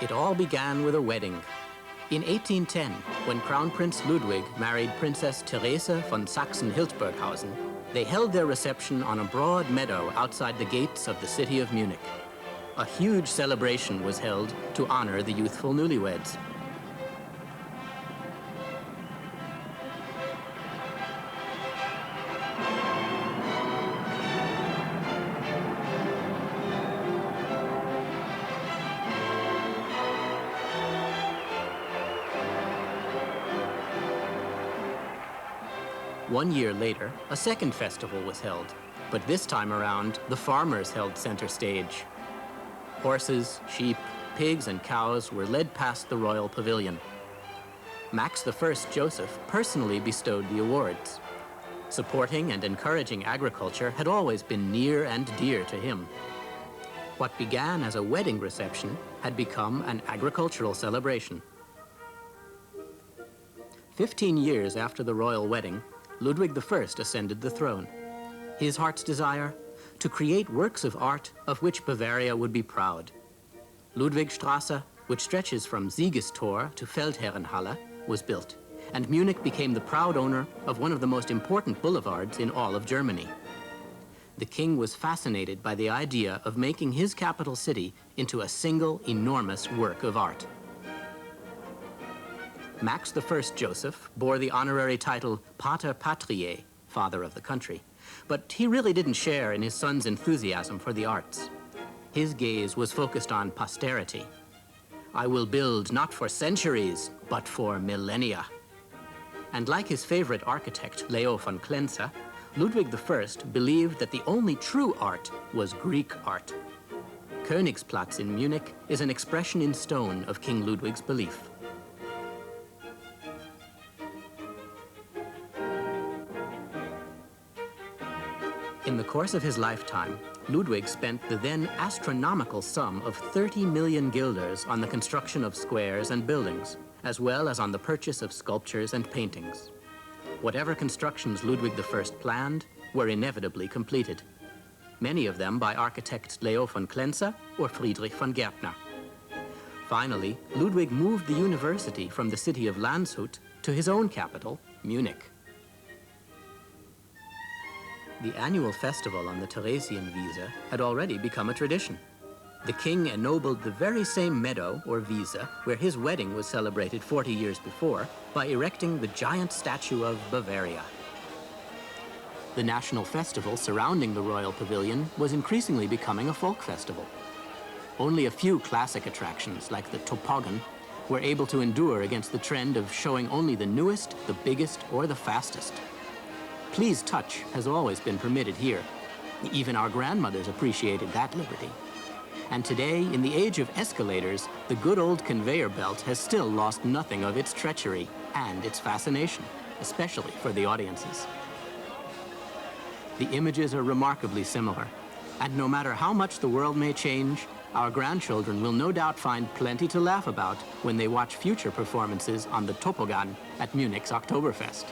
It all began with a wedding. In 1810, when Crown Prince Ludwig married Princess Therese von Sachsen-Hildburghausen, they held their reception on a broad meadow outside the gates of the city of Munich. A huge celebration was held to honor the youthful newlyweds. One year later, a second festival was held, but this time around, the farmers held center stage. Horses, sheep, pigs, and cows were led past the royal pavilion. Max I Joseph personally bestowed the awards. Supporting and encouraging agriculture had always been near and dear to him. What began as a wedding reception had become an agricultural celebration. 15 years after the royal wedding, Ludwig I ascended the throne. His heart's desire? To create works of art of which Bavaria would be proud. Ludwigstrasse, which stretches from Siegestor to Feldherrenhalle, was built, and Munich became the proud owner of one of the most important boulevards in all of Germany. The king was fascinated by the idea of making his capital city into a single enormous work of art. Max I Joseph bore the honorary title Pater Patriae, Father of the Country, but he really didn't share in his son's enthusiasm for the arts. His gaze was focused on posterity. I will build not for centuries, but for millennia. And like his favorite architect, Leo von Klenze, Ludwig I believed that the only true art was Greek art. Königsplatz in Munich is an expression in stone of King Ludwig's belief. In the course of his lifetime, Ludwig spent the then astronomical sum of 30 million guilders on the construction of squares and buildings, as well as on the purchase of sculptures and paintings. Whatever constructions Ludwig I planned were inevitably completed, many of them by architects Leo von Klenze or Friedrich von Gärtner. Finally, Ludwig moved the university from the city of Landshut to his own capital, Munich. The annual festival on the Theresienwiese had already become a tradition. The king ennobled the very same meadow, or wiese, where his wedding was celebrated 40 years before, by erecting the giant statue of Bavaria. The national festival surrounding the royal pavilion was increasingly becoming a folk festival. Only a few classic attractions, like the toboggan, were able to endure against the trend of showing only the newest, the biggest, or the fastest. Please touch has always been permitted here. Even our grandmothers appreciated that liberty. And today, in the age of escalators, the good old conveyor belt has still lost nothing of its treachery and its fascination, especially for the audiences. The images are remarkably similar, and no matter how much the world may change, our grandchildren will no doubt find plenty to laugh about when they watch future performances on the toboggan at Munich's Octoberfest.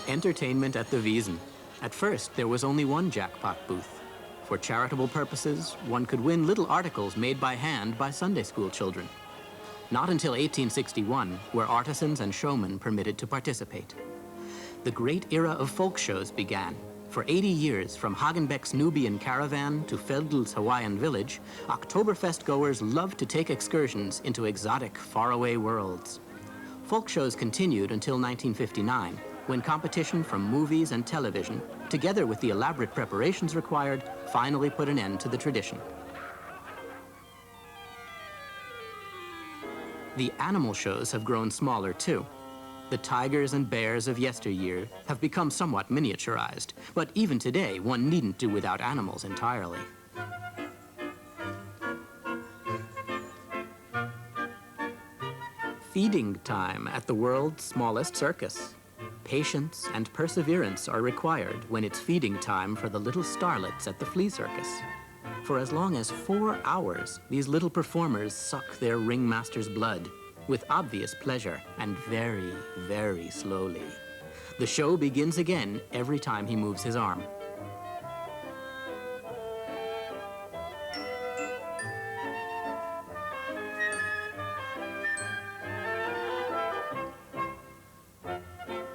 Entertainment at the Wiesn. At first, there was only one jackpot booth. For charitable purposes, one could win little articles made by hand by Sunday school children. Not until 1861 were artisans and showmen permitted to participate. The great era of folk shows began. For 80 years, from Hagenbeck's Nubian caravan to Veldel's Hawaiian village, Oktoberfest goers loved to take excursions into exotic, faraway worlds. Folk shows continued until 1959, when competition from movies and television, together with the elaborate preparations required, finally put an end to the tradition. The animal shows have grown smaller too. The tigers and bears of yesteryear have become somewhat miniaturized, but even today, one needn't do without animals entirely. Feeding time at the world's smallest circus. Patience and perseverance are required when it's feeding time for the little starlets at the flea circus. For as long as 4 hours, these little performers suck their ringmaster's blood with obvious pleasure and very, very slowly. The show begins again every time he moves his arm.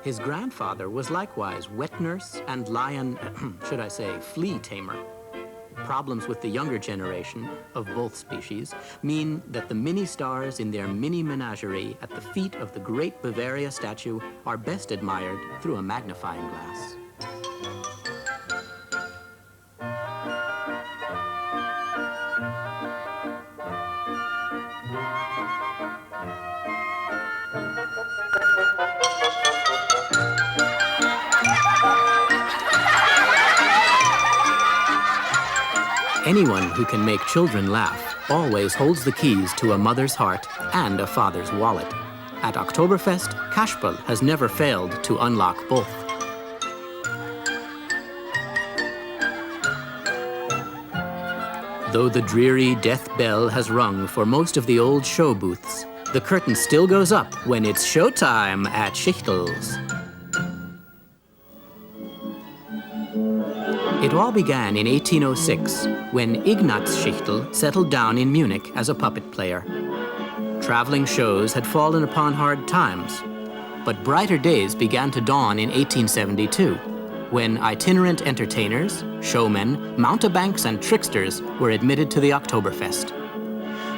His grandfather was likewise wet nurse and lion, should I say, flea tamer. Problems with the younger generation of both species mean that the mini-stars in their mini-menagerie at the feet of the great Bavaria statue are best admired through a magnifying glass. Anyone who can make children laugh always holds the keys to a mother's heart and a father's wallet. At Oktoberfest, Kasperl has never failed to unlock both. Though the dreary death bell has rung for most of the old show booths, the curtain still goes up when it's showtime at Schichtel's. It all began in 1806, when Ignaz Schichtel settled down in Munich as a puppet player. Traveling shows had fallen upon hard times, but brighter days began to dawn in 1872, when itinerant entertainers, showmen, mountebanks, and tricksters were admitted to the Oktoberfest.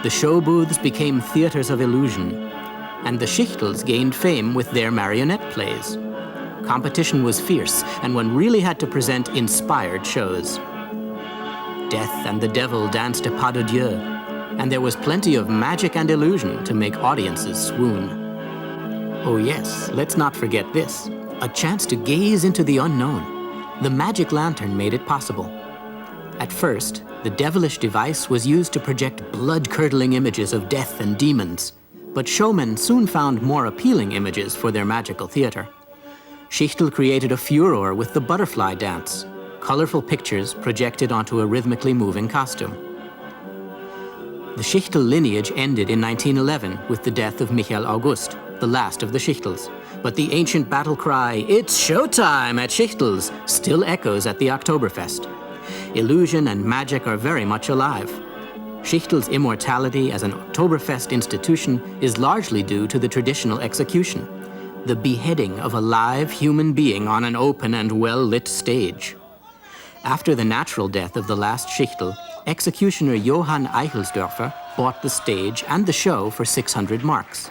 The show booths became theaters of illusion, and the Schichtels gained fame with their marionette plays. Competition was fierce, and one really had to present inspired shows. Death and the devil danced a pas de Dieu, and there was plenty of magic and illusion to make audiences swoon. Oh yes, let's not forget this, a chance to gaze into the unknown. The magic lantern made it possible. At first, the devilish device was used to project blood-curdling images of death and demons, but showmen soon found more appealing images for their magical theater. Schichtel created a furor with the butterfly dance, colorful pictures projected onto a rhythmically moving costume. The Schichtel lineage ended in 1911 with the death of Michael August, the last of the Schichtels. But the ancient battle cry, "It's showtime at Schichtel's," still echoes at the Oktoberfest. Illusion and magic are very much alive. Schichtel's immortality as an Oktoberfest institution is largely due to the traditional execution, the beheading of a live human being on an open and well-lit stage. After the natural death of the last Schichtel, executioner Johann Eichelsdorfer bought the stage and the show for 600 marks.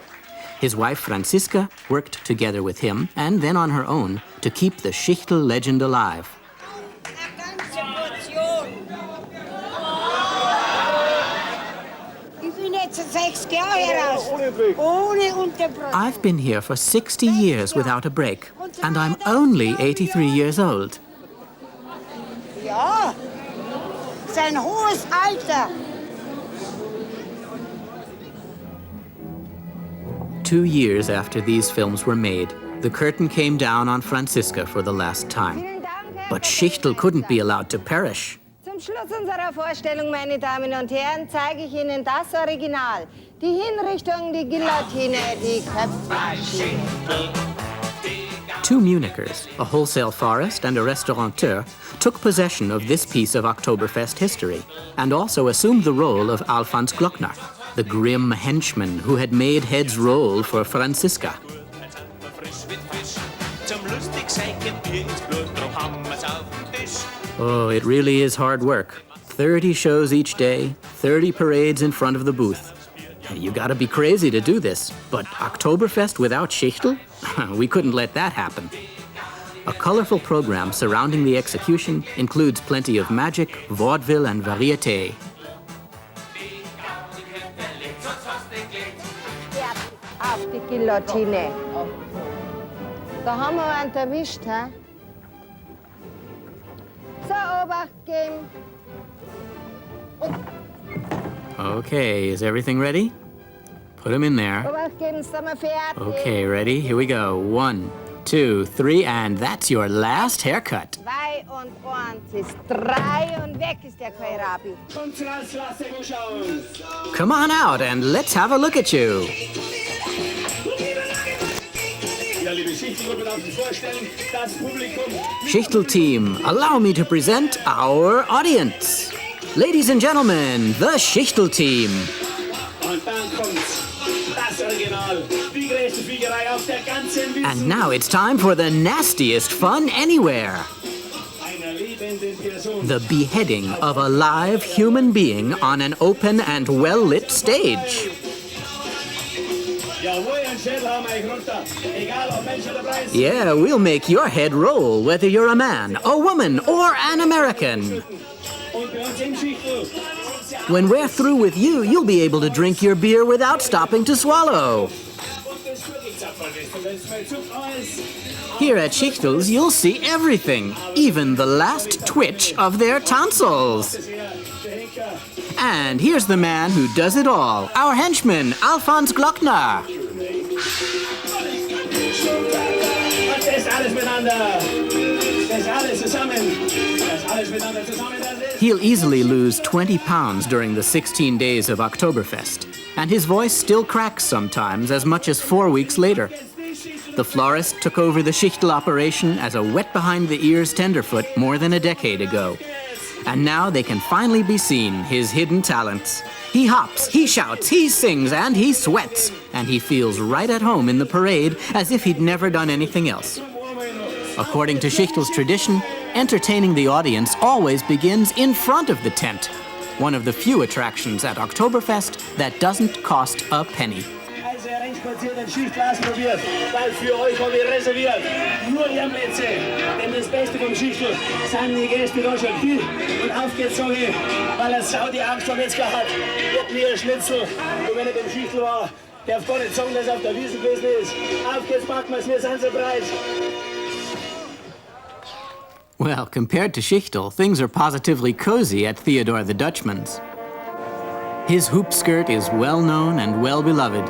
His wife Franziska worked together with him and then on her own to keep the Schichtel legend alive. I've been here for 60 years without a break, and I'm only 83 years old. Ja, sein hohes Alter. 2 years after these films were made, the curtain came down on Franziska for the last time. But Schichtel couldn't be allowed to perish. Zum Schluss unserer Vorstellung, meine Damen und Herren, zeige ich Ihnen das Original. Die Hinrichtung, die Guillotine, die Köpfmaschine. Two Munichers, a wholesale florist and a restaurateur, took possession of this piece of Oktoberfest history and also assumed the role of Alfons Glockner, the grim henchman who had made heads roll for Franziska. Oh, it really is hard work. 30 shows each day, 30 parades in front of the booth. You gotta be crazy to do this, but Oktoberfest without Schichtel? We couldn't let that happen. A colorful program surrounding the execution includes plenty of magic, vaudeville, and variété. Auf die Guillotine. Da haben wir einen erwischt, hä? So, Obacht geben. Okay, is everything ready? Put them in there. Obacht geben, sind wir fertig. Okay, ready? Here we go. 1, 2, 3, and that's your last haircut. 2 und 1 ist 3 und weg ist der Kohlrabi. Come on out and let's have a look at you. Schichtel team, allow me to present our audience. Ladies and gentlemen, the Schichtel team. And now it's time for the nastiest fun anywhere. The beheading of a live human being on an open and well-lit stage. Yeah, we'll make your head roll, whether you're a man, a woman, or an American. When we're through with you, you'll be able to drink your beer without stopping to swallow. Here at Schichtel's, you'll see everything, even the last twitch of their tonsils. And here's the man who does it all, our henchman, Alfons Glockner. He'll easily lose 20 pounds during the 16 days of Oktoberfest, and his voice still cracks sometimes as much as 4 weeks later. The florist took over the Schichtel operation as a wet-behind-the-ears tenderfoot more than a decade ago. And now they can finally be seen, his hidden talents. He hops, he shouts, he sings, and he sweats. And he feels right at home in the parade as if he'd never done anything else. According to Schichtel's tradition, entertaining the audience always begins in front of the tent. One of the few attractions at Oktoberfest that doesn't cost a penny. Spazieren im Schichtglas probiert, weil für euch haben wir reserviert. Nur Ehrenplätze, denn das Beste vom Schichtel sind die Gäste da schon viel. Und auf geht's, sage ich, weil er Sau die Angst vor Metzger hat, wird mir ein Schnitzel. Und wenn er beim Schichtel war, darf gar nicht sagen, dass er auf der Wiesn gewesen ist. Auf geht's, packen wir's, wir sind so breit. Well, compared to Schichtel, things are positively cozy at Theodore the Dutchman's. His hoop skirt is well known and well beloved.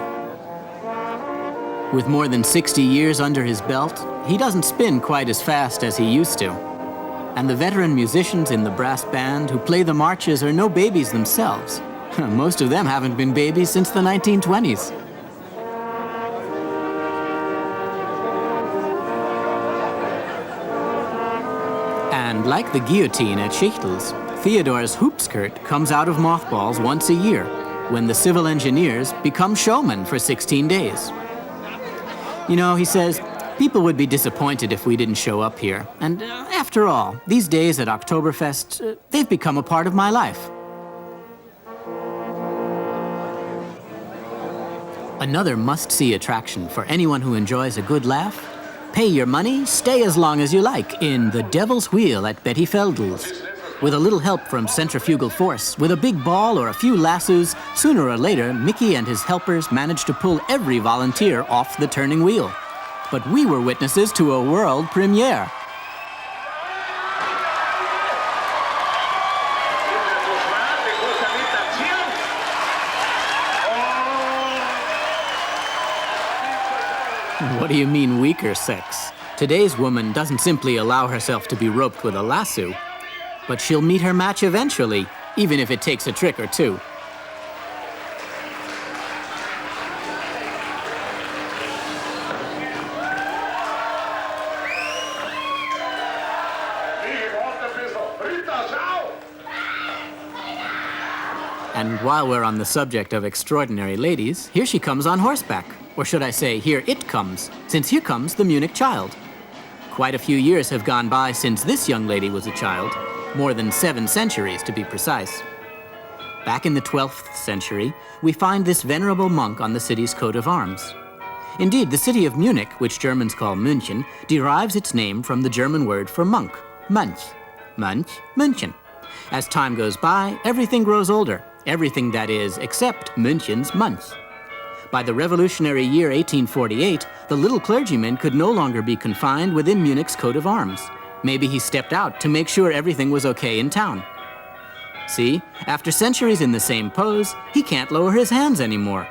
With more than 60 years under his belt, he doesn't spin quite as fast as he used to. And the veteran musicians in the brass band who play the marches are no babies themselves. Most of them haven't been babies since the 1920s. And like the guillotine at Schichtel's, Theodore's hoop skirt comes out of mothballs once a year, when the civil engineers become showmen for 16 days. You know, he says, people would be disappointed if we didn't show up here. And after all, these days at Oktoberfest, they've become a part of my life. Another must-see attraction for anyone who enjoys a good laugh. Pay your money, stay as long as you like in the Devil's Wheel at Betty Feldel's. With a little help from centrifugal force, with a big ball or a few lassos, sooner or later, Mickey and his helpers managed to pull every volunteer off the turning wheel. But we were witnesses to a world premiere. What do you mean weaker sex? Today's woman doesn't simply allow herself to be roped with a lasso, but she'll meet her match eventually, even if it takes a trick or two. And while we're on the subject of extraordinary ladies, here she comes on horseback. Or should I say, here it comes, since here comes the Munich child. Quite a few years have gone by since this young lady was a child, more than 7 centuries to be precise. Back in the 12th century, we find this venerable monk on the city's coat of arms. Indeed, the city of Munich, which Germans call München, derives its name from the German word for monk, Mönch. Mönch, München. As time goes by, everything grows older. Everything, that is, except München's Mönch. By the revolutionary year 1848, the little clergyman could no longer be confined within Munich's coat of arms. Maybe he stepped out to make sure everything was okay in town. See, after centuries in the same pose, he can't lower his hands anymore.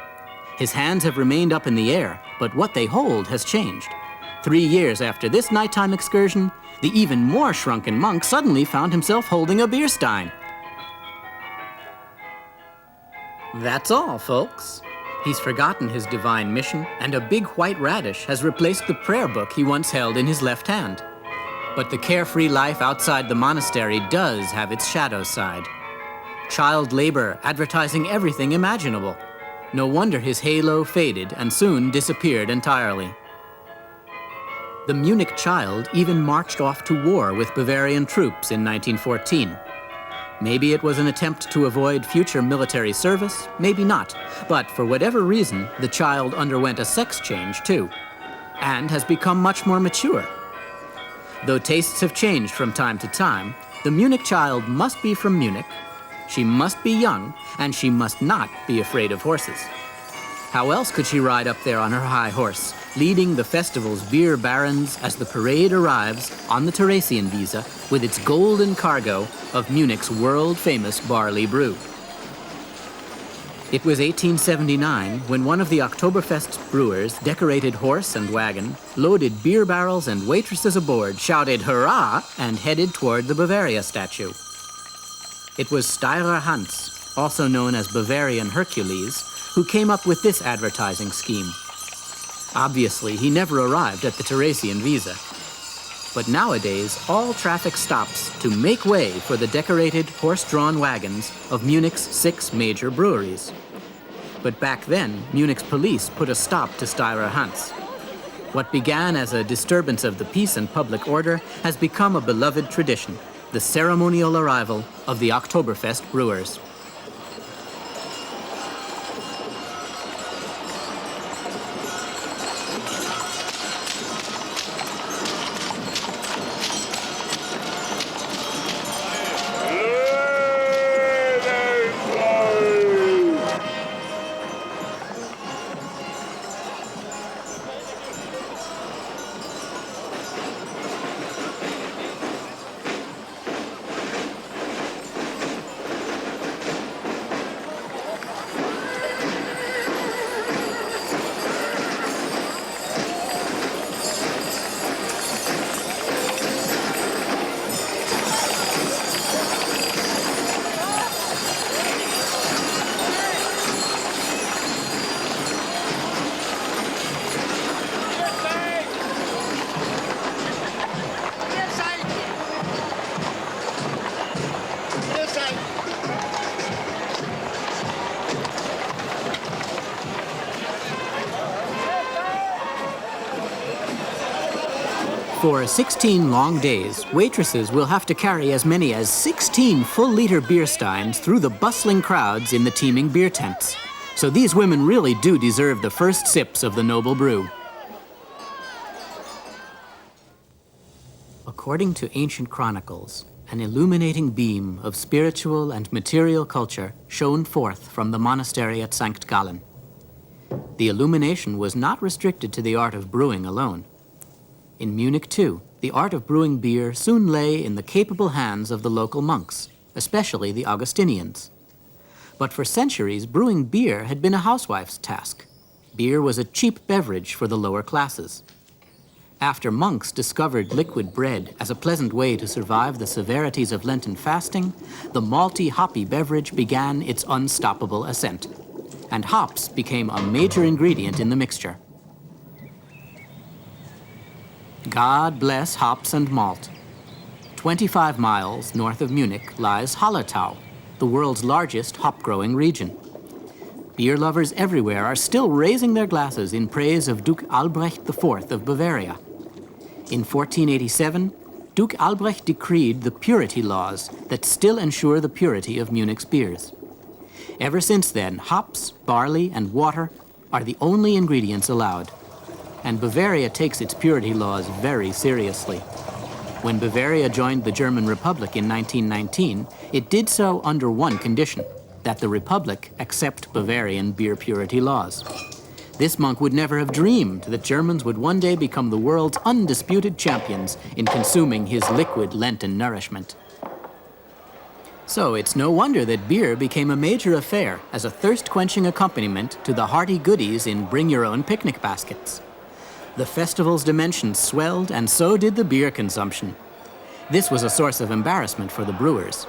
His hands have remained up in the air, but what they hold has changed. 3 years after this nighttime excursion, the even more shrunken monk suddenly found himself holding a beer stein. That's all, folks. He's forgotten his divine mission, and a big white radish has replaced the prayer book he once held in his left hand. But the carefree life outside the monastery does have its shadow side. Child labor advertising everything imaginable. No wonder his halo faded and soon disappeared entirely. The Munich child even marched off to war with Bavarian troops in 1914. Maybe it was an attempt to avoid future military service, maybe not. But for whatever reason, the child underwent a sex change too, and has become much more mature. Though tastes have changed from time to time, the Munich child must be from Munich, she must be young, and she must not be afraid of horses. How else could she ride up there on her high horse, leading the festival's beer barons as the parade arrives on the Theresienwiese with its golden cargo of Munich's world-famous barley brew? It was 1879 when one of the Octoberfest's brewers, decorated horse and wagon, loaded beer barrels and waitresses aboard, shouted hurrah, and headed toward the Bavaria statue. It was Steyrer Hans, also known as Bavarian Hercules, who came up with this advertising scheme. Obviously, he never arrived at the Theresienwiese. But nowadays, all traffic stops to make way for the decorated horse-drawn wagons of Munich's 6 major breweries. But back then, Munich's police put a stop to Steyrer Hans. What began as a disturbance of the peace and public order has become a beloved tradition, the ceremonial arrival of the Oktoberfest brewers. For 16 long days, waitresses will have to carry as many as 16 full-liter beer steins through the bustling crowds in the teeming beer tents. So these women really do deserve the first sips of the noble brew. According to ancient chronicles, an illuminating beam of spiritual and material culture shone forth from the monastery at St. Gallen. The illumination was not restricted to the art of brewing alone. In Munich, too, the art of brewing beer soon lay in the capable hands of the local monks, especially the Augustinians. But for centuries, brewing beer had been a housewife's task. Beer was a cheap beverage for the lower classes. After monks discovered liquid bread as a pleasant way to survive the severities of Lenten fasting, the malty, hoppy beverage began its unstoppable ascent, and hops became a major ingredient in the mixture. God bless hops and malt. 25 miles north of Munich lies Hallertau, the world's largest hop-growing region. Beer lovers everywhere are still raising their glasses in praise of Duke Albrecht IV of Bavaria. In 1487, Duke Albrecht decreed the purity laws that still ensure the purity of Munich's beers. Ever since then, hops, barley, and water are the only ingredients allowed. And Bavaria takes its purity laws very seriously. When Bavaria joined the German Republic in 1919, it did so under one condition: that the Republic accept Bavarian beer purity laws. This monk would never have dreamed that Germans would one day become the world's undisputed champions in consuming his liquid Lenten nourishment. So it's no wonder that beer became a major affair as a thirst-quenching accompaniment to the hearty goodies in bring-your-own picnic baskets. The festival's dimensions swelled, and so did the beer consumption. This was a source of embarrassment for the brewers.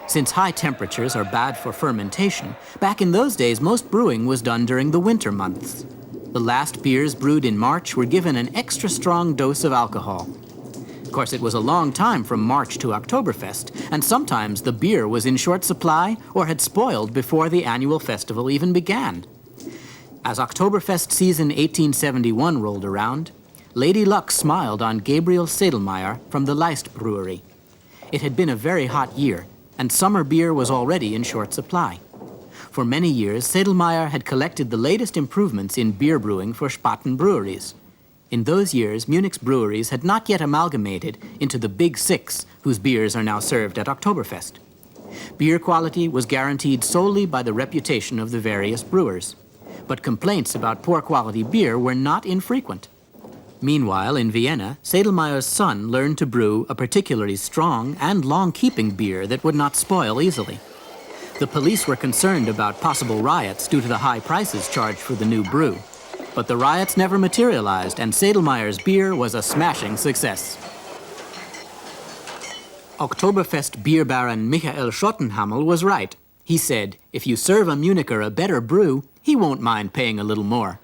Since high temperatures are bad for fermentation, back in those days most brewing was done during the winter months. The last beers brewed in March were given an extra strong dose of alcohol. Of course, it was a long time from March to Octoberfest, and sometimes the beer was in short supply or had spoiled before the annual festival even began. As Octoberfest season 1871 rolled around, Lady Luck smiled on Gabriel Sedlmayr from the Leist brewery. It had been a very hot year, and summer beer was already in short supply. For many years, Sedlmayr had collected the latest improvements in beer brewing for Spaten breweries. In those years, Munich's breweries had not yet amalgamated into the Big Six, whose beers are now served at Oktoberfest. Beer quality was guaranteed solely by the reputation of the various brewers, but complaints about poor quality beer were not infrequent. Meanwhile, in Vienna, Sedlmayr's son learned to brew a particularly strong and long-keeping beer that would not spoil easily. The police were concerned about possible riots due to the high prices charged for the new brew. But the riots never materialized, and Sedlmayr's beer was a smashing success. Oktoberfest beer baron Michael Schottenhamel was right. He said, if you serve a Municher a better brew, he won't mind paying a little more.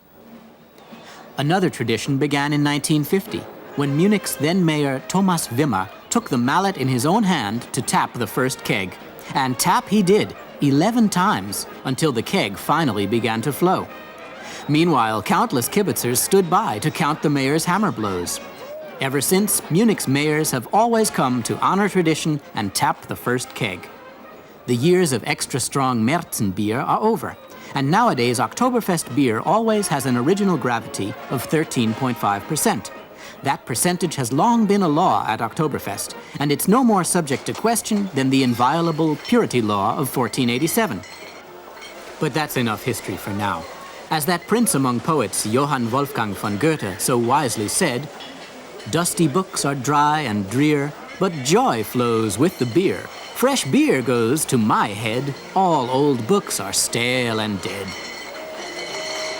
Another tradition began in 1950, when Munich's then mayor Thomas Wimmer took the mallet in his own hand to tap the first keg. And tap he did, 11 times, until the keg finally began to flow. Meanwhile, countless kibitzers stood by to count the mayor's hammer blows. Ever since, Munich's mayors have always come to honor tradition and tap the first keg. The years of extra-strong Märzen beer are over, and nowadays Oktoberfest beer always has an original gravity of 13.5%. That percentage has long been a law at Oktoberfest, and it's no more subject to question than the inviolable purity law of 1487. But that's enough history for now. As that prince among poets, Johann Wolfgang von Goethe, so wisely said, "Dusty books are dry and drear, but joy flows with the beer. Fresh beer goes to my head, all old books are stale and dead."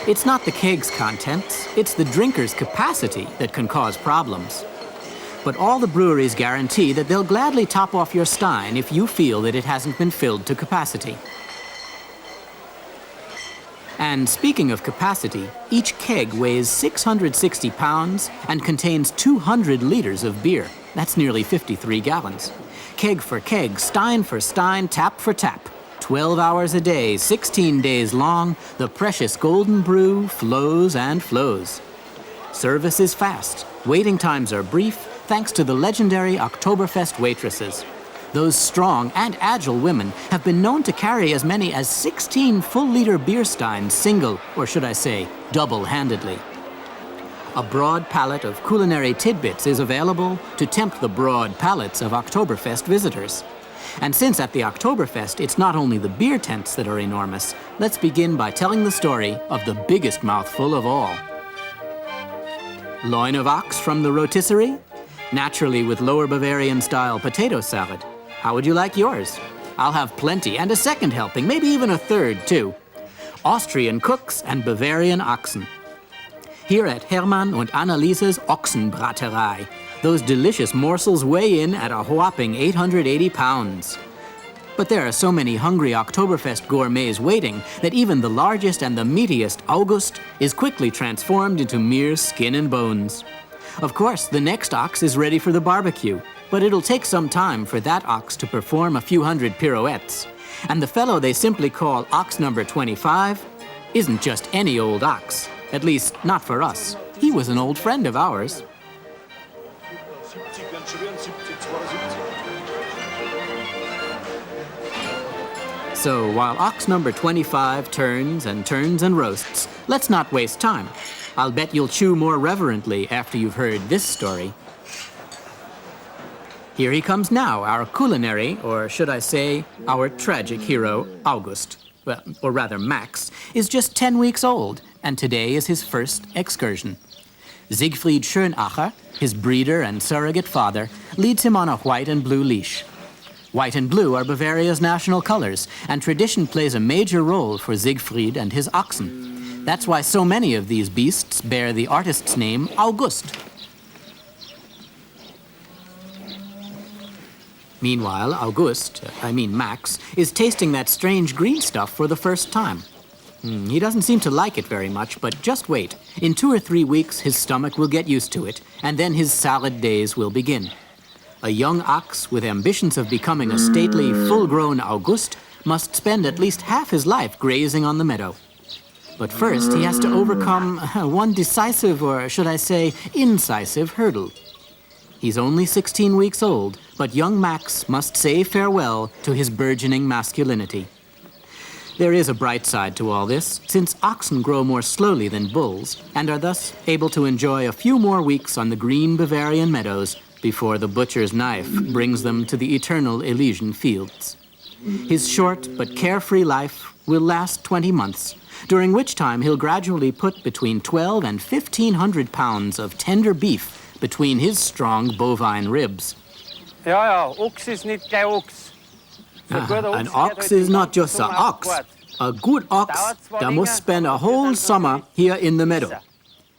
It's not the keg's contents, it's the drinker's capacity that can cause problems. But all the breweries guarantee that they'll gladly top off your stein if you feel that it hasn't been filled to capacity. And speaking of capacity, each keg weighs 660 pounds and contains 200 liters of beer. That's nearly 53 gallons. Keg for keg, stein for stein, tap for tap. 12 hours a day, 16 days long, the precious golden brew flows and flows. Service is fast, waiting times are brief, thanks to the legendary Oktoberfest waitresses. Those strong and agile women have been known to carry as many as 16 full-liter beer steins single, or should I say, double-handedly. A broad palette of culinary tidbits is available to tempt the broad palates of Oktoberfest visitors. And since at the Oktoberfest it's not only the beer tents that are enormous, let's begin by telling the story of the biggest mouthful of all. Loin of ox from the rotisserie? Naturally with Lower Bavarian-style potato salad. How would you like yours? I'll have plenty, and a second helping, maybe even a third, too. Austrian cooks and Bavarian oxen. Here at Hermann und Annaliese's Ochsenbraterei, those delicious morsels weigh in at a whopping 880 pounds. But there are so many hungry Oktoberfest gourmets waiting that even the largest and the meatiest August is quickly transformed into mere skin and bones. Of course, the next ox is ready for the barbecue, but it'll take some time for that ox to perform a few hundred pirouettes. And the fellow they simply call ox number 25 isn't just any old ox, at least not for us. He was an old friend of ours. So while ox number 25 turns and turns and roasts, let's not waste time. I'll bet you'll chew more reverently after you've heard this story. Here he comes now, our culinary, or should I say, our tragic hero, August. Well, or rather Max, is just 10 weeks old, and today is his first excursion. Siegfried Schönacher, his breeder and surrogate father, leads him on a white and blue leash. White and blue are Bavaria's national colors, and tradition plays a major role for Siegfried and his oxen. That's why so many of these beasts bear the artist's name, August. Meanwhile, Max, is tasting that strange green stuff for the first time. He doesn't seem to like it very much, but just wait. In 2 or 3 weeks, his stomach will get used to it, and then his salad days will begin. A young ox with ambitions of becoming a stately, full-grown August must spend at least half his life grazing on the meadow. But first, he has to overcome one decisive, or should I say, incisive hurdle. He's only 16 weeks old, but young Max must say farewell to his burgeoning masculinity. There is a bright side to all this, since oxen grow more slowly than bulls, and are thus able to enjoy a few more weeks on the green Bavarian meadows before the butcher's knife brings them to the eternal Elysian fields. His short but carefree life will last 20 months, during which time he'll gradually put between 1,200 and 1,500 pounds of tender beef between his strong bovine ribs. Ox is not gleich Ox. An ox is not just an ox. A good ox that must spend a whole summer here in the meadow.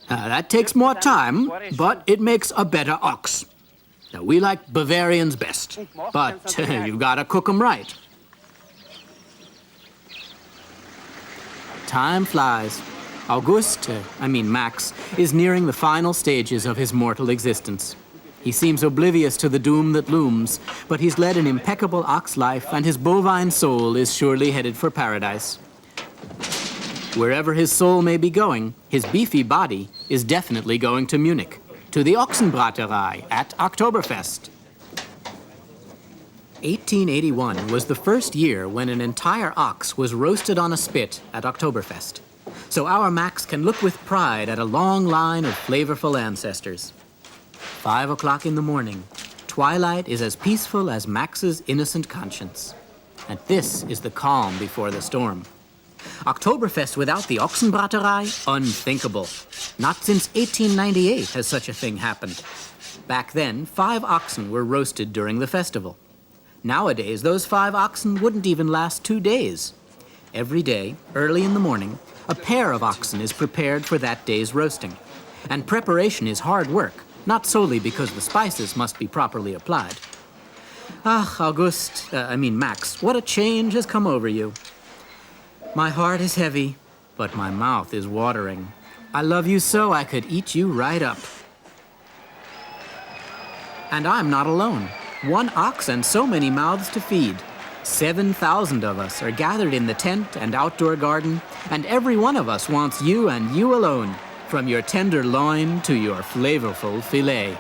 That takes more time, but it makes a better ox. Now, we like Bavarians best, but you've got to cook 'em right. Time flies. Max, is nearing the final stages of his mortal existence. He seems oblivious to the doom that looms, but he's led an impeccable ox life, and his bovine soul is surely headed for paradise. Wherever his soul may be going, his beefy body is definitely going to Munich, to the Ochsenbraterei at Octoberfest. 1881 was the first year when an entire ox was roasted on a spit at Octoberfest. So our Max can look with pride at a long line of flavorful ancestors. 5 o'clock in the morning. Twilight is as peaceful as Max's innocent conscience. And this is the calm before the storm. Oktoberfest without the Ochsenbraterei? Unthinkable. Not since 1898 has such a thing happened. Back then, 5 oxen were roasted during the festival. Nowadays, those 5 oxen wouldn't even last 2 days. Every day, early in the morning, a pair of oxen is prepared for that day's roasting. And preparation is hard work, not solely because the spices must be properly applied. Max, what a change has come over you. My heart is heavy, but my mouth is watering. I love you so I could eat you right up. And I'm not alone. 1 ox and so many mouths to feed. 7,000 of us are gathered in the tent and outdoor garden, and every one of us wants you and you alone, from your tender loin to your flavorful filet.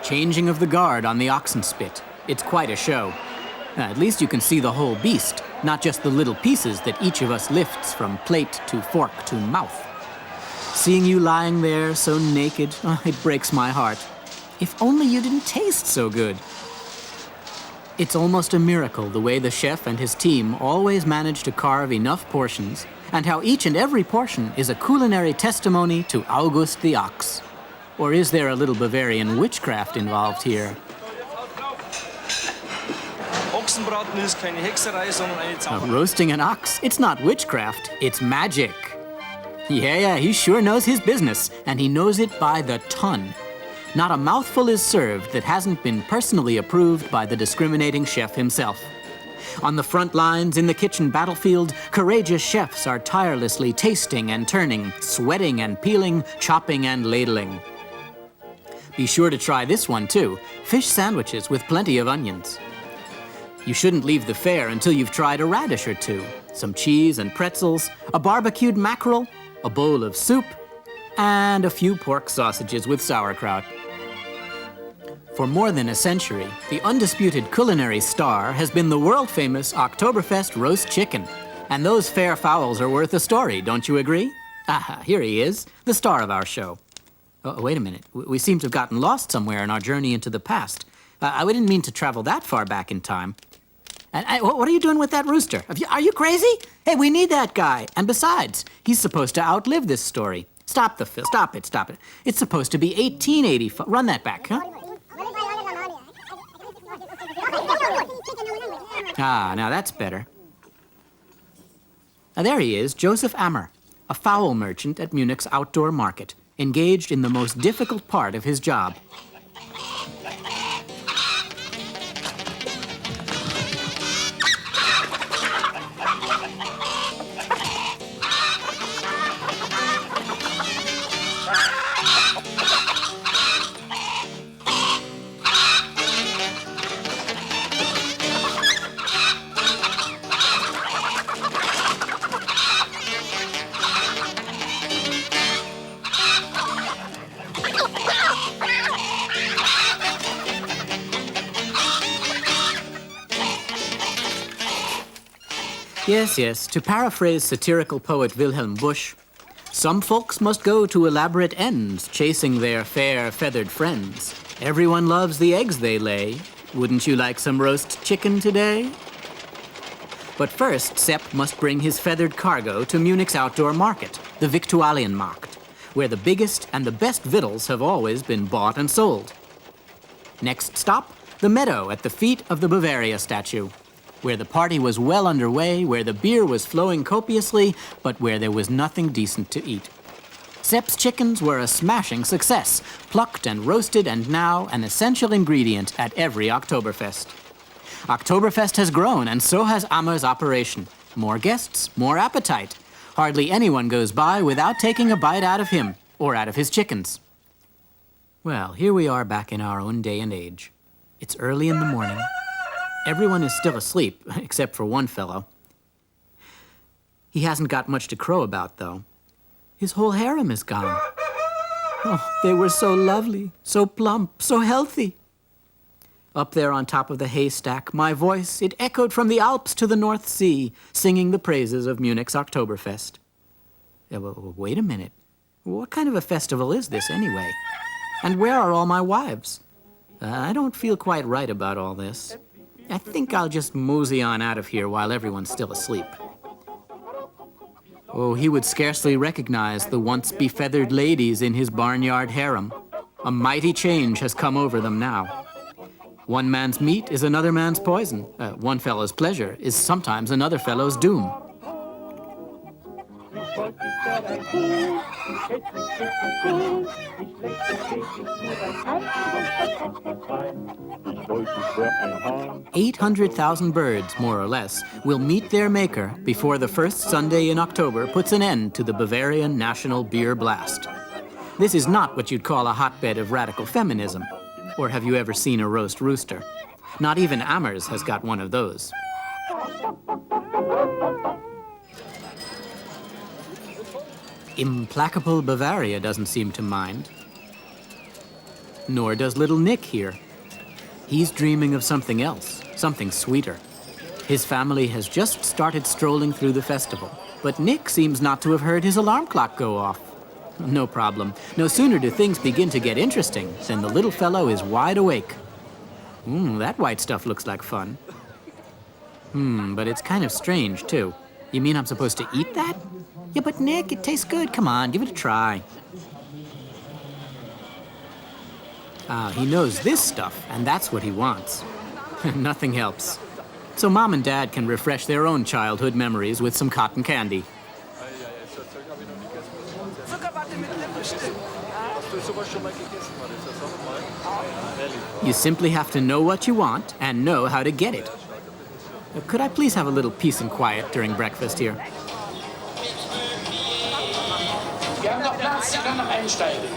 Changing of the guard on the oxen spit. It's quite a show. At least you can see the whole beast, not just the little pieces that each of us lifts from plate to fork to mouth. Seeing you lying there so naked, it breaks my heart. If only you didn't taste so good. It's almost a miracle the way the chef and his team always manage to carve enough portions, and how each and every portion is a culinary testimony to August the ox. Or is there a little Bavarian witchcraft involved here? Ochsenbraten ist keine Hexerei, sondern eine Zauberei. Roasting an ox? It's not witchcraft, it's magic. Yeah, he sure knows his business, and he knows it by the ton. Not a mouthful is served that hasn't been personally approved by the discriminating chef himself. On the front lines, in the kitchen battlefield, courageous chefs are tirelessly tasting and turning, sweating and peeling, chopping and ladling. Be sure to try this one too, fish sandwiches with plenty of onions. You shouldn't leave the fair until you've tried a radish or two, some cheese and pretzels, a barbecued mackerel, a bowl of soup, and a few pork sausages with sauerkraut. For more than a century, the undisputed culinary star has been the world-famous Octoberfest roast chicken. And those fair fowls are worth a story, don't you agree? Ah, here he is, the star of our show. Oh, wait a minute. We seem to have gotten lost somewhere in our journey into the past. We didn't mean to travel that far back in time. And what are you doing with that rooster? Are you crazy? Hey, we need that guy. And besides, he's supposed to outlive this story. Stop the film. Stop it. It's supposed to be 1885. Run that back, huh? Ah, now that's better. Now there he is, Joseph Ammer, a fowl merchant at Munich's outdoor market, engaged in the most difficult part of his job. Yes, to paraphrase satirical poet Wilhelm Busch, some folks must go to elaborate ends, chasing their fair, feathered friends. Everyone loves the eggs they lay. Wouldn't you like some roast chicken today? But first, Sepp must bring his feathered cargo to Munich's outdoor market, the Viktualienmarkt, where the biggest and the best victuals have always been bought and sold. Next stop, the meadow at the feet of the Bavaria statue, where the party was well underway, where the beer was flowing copiously, but where there was nothing decent to eat. Sepp's chickens were a smashing success, plucked and roasted and now an essential ingredient at every Octoberfest. Oktoberfest has grown, and so has Ammer's operation. More guests, more appetite. Hardly anyone goes by without taking a bite out of him, or out of his chickens. Well, here we are back in our own day and age. It's early in the morning. Everyone is still asleep, except for one fellow. He hasn't got much to crow about, though. His whole harem is gone. Oh, they were so lovely, so plump, so healthy. Up there on top of the haystack, my voice, it echoed from the Alps to the North Sea, singing the praises of Munich's Oktoberfest. Wait a minute. What kind of a festival is this, anyway? And where are all my wives? I don't feel quite right about all this. I think I'll just mosey on out of here while everyone's still asleep. Oh, he would scarcely recognize the once befeathered ladies in his barnyard harem. A mighty change has come over them now. One man's meat is another man's poison. One fellow's pleasure is sometimes another fellow's doom. 800,000 birds, more or less, will meet their maker before the first Sunday in October puts an end to the Bavarian National Beer Blast. This is not what you'd call a hotbed of radical feminism. Or have you ever seen a roast rooster? Not even Ammer's has got one of those. Implacable Bavaria doesn't seem to mind. Nor does little Nick here. He's dreaming of something else, something sweeter. His family has just started strolling through the festival, but Nick seems not to have heard his alarm clock go off. No problem. No sooner do things begin to get interesting than the little fellow is wide awake. That white stuff looks like fun. But it's kind of strange, too. You mean I'm supposed to eat that? Yeah, but Nick, it tastes good. Come on, give it a try. He knows this stuff, and that's what he wants. Nothing helps. So Mom and Dad can refresh their own childhood memories with some cotton candy. You simply have to know what you want and know how to get it. Could I please have a little peace and quiet during breakfast here? Wir haben noch Platz, Sie können noch einsteigen.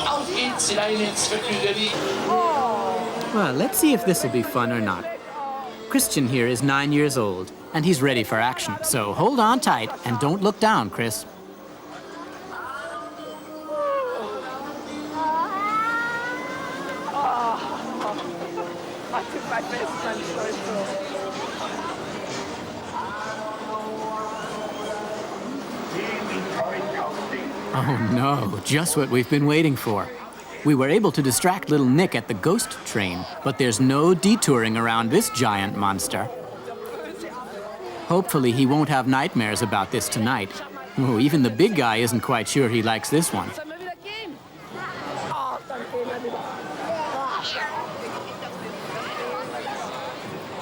Auf geht's in ein ins Vergnügen. Well, let's see if this will be fun or not. Christian here is 9 years old, and he's ready for action. So hold on tight and don't look down, Chris. Oh no, just what we've been waiting for. We were able to distract little Nick at the ghost train, but there's no detouring around this giant monster. Hopefully he won't have nightmares about this tonight. Oh, even the big guy isn't quite sure he likes this one.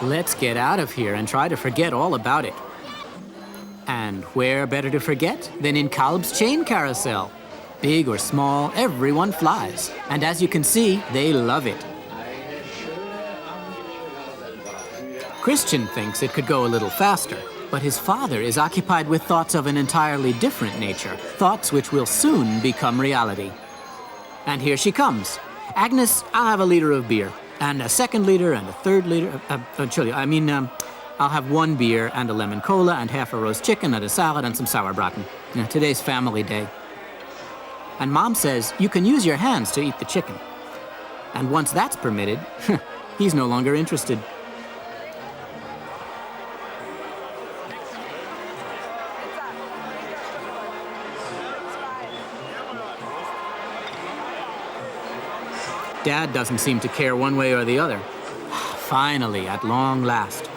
Let's get out of here and try to forget all about it. And where better to forget than in Kalb's chain carousel? Big or small, everyone flies. And as you can see, they love it. Christian thinks it could go a little faster, but his father is occupied with thoughts of an entirely different nature, thoughts which will soon become reality. And here she comes. Agnes, I'll have a liter of beer, and a second liter, and a third liter, I'll have 1 beer and a lemon cola and half a roast chicken and a salad and some sauerbraten. Today's family day. And Mom says you can use your hands to eat the chicken. And once that's permitted, he's no longer interested. Dad doesn't seem to care one way or the other. Finally, at long last.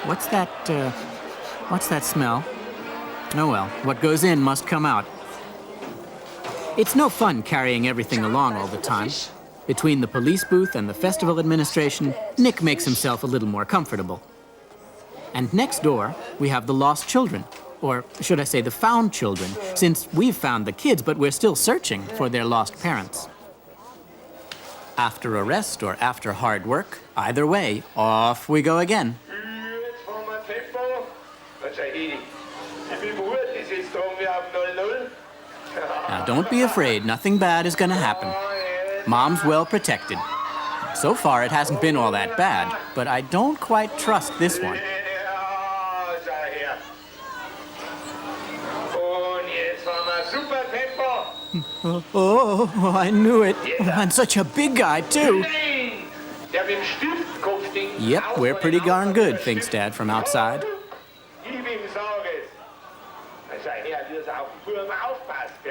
What's that smell? Oh well, what goes in must come out. It's no fun carrying everything along all the time. Between the police booth and the festival administration, Nick makes himself a little more comfortable. And next door, we have the lost children. Or should I say the found children, since we've found the kids, but we're still searching for their lost parents. After a rest or after hard work, either way, off we go again. Now don't be afraid, nothing bad is gonna happen. Mom's well protected. So far it hasn't been all that bad, but I don't quite trust this one. Oh, I knew it. And such a big guy, too. Yep, we're pretty darn good, thinks Dad from outside.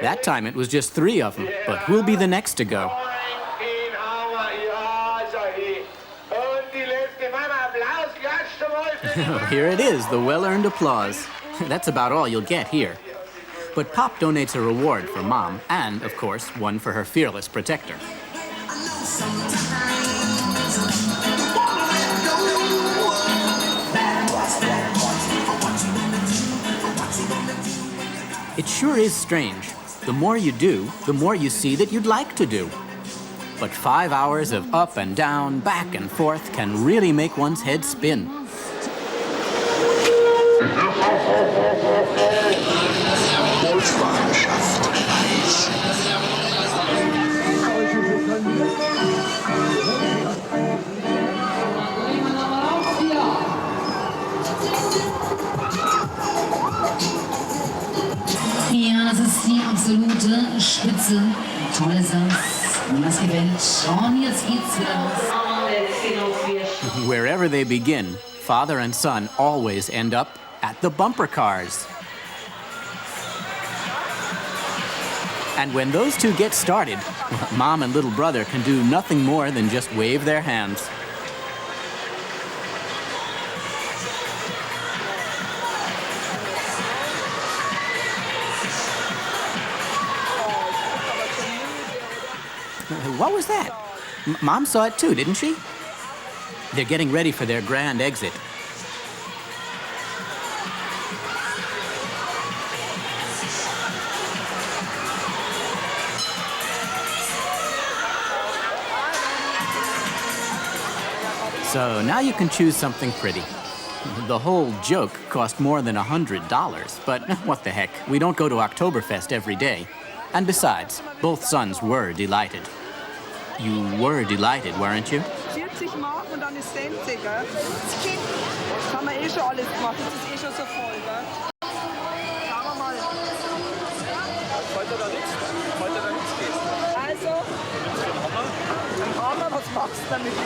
That time it was just 3 of them, but who'll be the next to go? Here it is, the well-earned applause. That's about all you'll get here. But Pop donates a reward for Mom, and, of course, one for her fearless protector. It sure is strange. The more you do, the more you see that you'd like to do. But 5 hours of up and down, back and forth can really make one's head spin. Ja, das ist die absolute Spitze. Tolle Satz. Und das gewinnt. Und jetzt geht's wieder los. Wherever they begin, father and son always end up at the bumper cars. And when those two get started, Mom and little brother can do nothing more than just wave their hands. What was that? Mom saw it too, didn't she? They're getting ready for their grand exit. So now you can choose something pretty. The whole joke cost more than $100, but what the heck, we don't go to Octoberfest every day. And besides, both sons were delighted. You were delighted, weren't you? 40 Mark und dann ist 60, gell? Das Kind. Das haben wir eh schon alles gemacht, das ist eh schon so voll, gell? Schauen wir mal. Heute da nichts gehst. Also, ein Hammer, was machst du denn mit dem?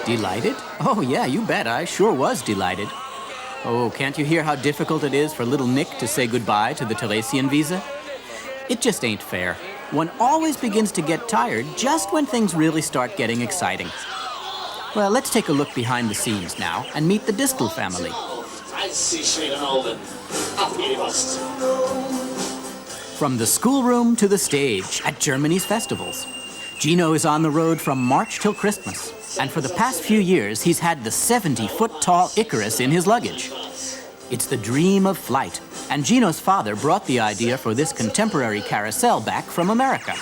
Delighted? Oh yeah, you bet, I sure was delighted. Oh, can't you hear how difficult it is for little Nick to say goodbye to the Theresienwiese? It just ain't fair. One always begins to get tired just when things really start getting exciting. Well, let's take a look behind the scenes now and meet the Distel family. From the schoolroom to the stage at Germany's festivals. Gino is on the road from March till Christmas. And for the past few years, he's had the 70-foot-tall Icarus in his luggage. It's the dream of flight, and Gino's father brought the idea for this contemporary carousel back from America.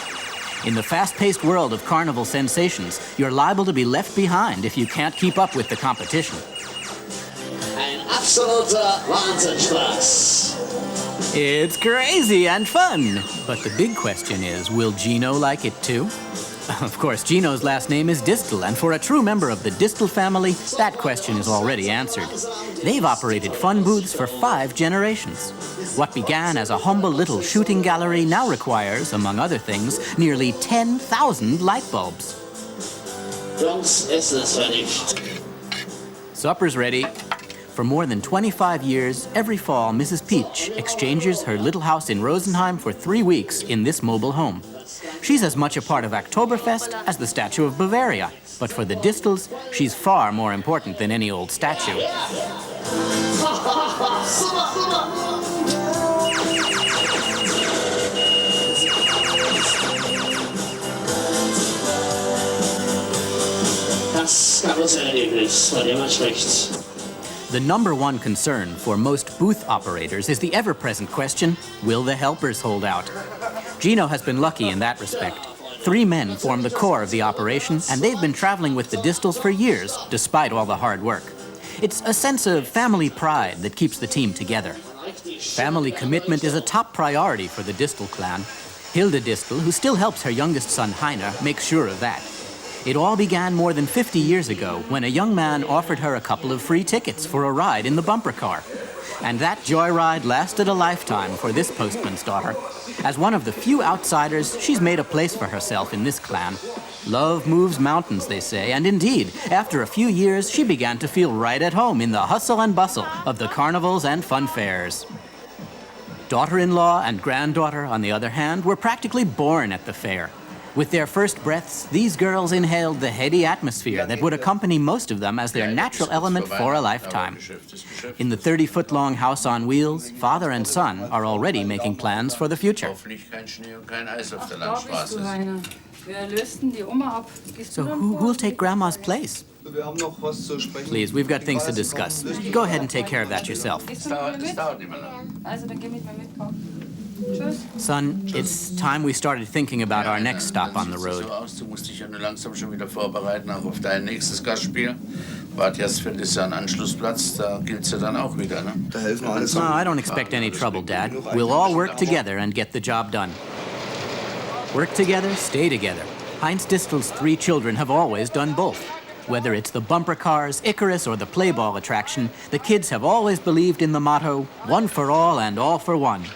In the fast-paced world of carnival sensations, you're liable to be left behind if you can't keep up with the competition. Ein absoluter Wahnsinnspaß. It's crazy and fun, but the big question is, will Gino like it too? Of course, Gino's last name is Distel, and for a true member of the Distel family, that question is already answered. They've operated fun booths for 5 generations. What began as a humble little shooting gallery now requires, among other things, nearly 10,000 light bulbs. Jungs, Essen ist fertig. Supper's ready. For more than 25 years, every fall, Mrs. Peach exchanges her little house in Rosenheim for 3 weeks in this mobile home. She's as much a part of Octoberfest as the statue of Bavaria. But for the Distels, she's far more important than any old statue. Das Karosseriergebnis, von dem man spricht. The number one concern for most booth operators is the ever-present question, will the helpers hold out? Gino has been lucky in that respect. 3 men form the core of the operation, and they've been traveling with the Distels for years, despite all the hard work. It's a sense of family pride that keeps the team together. Family commitment is a top priority for the Distel clan. Hilde Distel, who still helps her youngest son Heiner, makes sure of that. It all began more than 50 years ago when a young man offered her a couple of free tickets for a ride in the bumper car. And that joyride lasted a lifetime for this postman's daughter. As one of the few outsiders, she's made a place for herself in this clan. Love moves mountains, they say, and indeed, after a few years, she began to feel right at home in the hustle and bustle of the carnivals and fun fairs. Daughter-in-law and granddaughter, on the other hand, were practically born at the fair. With their first breaths, these girls inhaled the heady atmosphere that would accompany most of them as their natural element for a lifetime. In the 30-foot-long house on wheels, father and son are already making plans for the future. So who'll take Grandma's place? Please, we've got things to discuss. Go ahead and take care of that yourself. Son, it's time we started thinking about our next stop on the road. No, I don't expect any trouble, Dad. We'll all work together and get the job done. Work together, stay together. Heinz Distel's 3 children have always done both. Whether it's the bumper cars, Icarus, or the play ball attraction, the kids have always believed in the motto, one for all and all for one.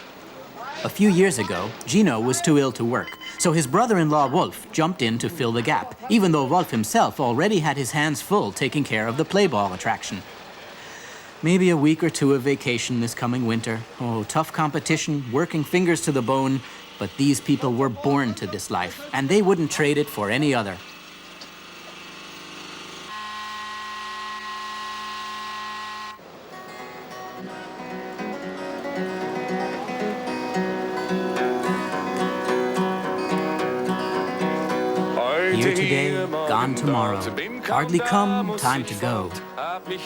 A few years ago, Gino was too ill to work, so his brother-in-law Wolf jumped in to fill the gap, even though Wolf himself already had his hands full taking care of the play ball attraction. Maybe a week or 2 of vacation this coming winter. Oh, tough competition, working fingers to the bone, but these people were born to this life, and they wouldn't trade it for any other. Here today, gone tomorrow. Hardly come, time to go.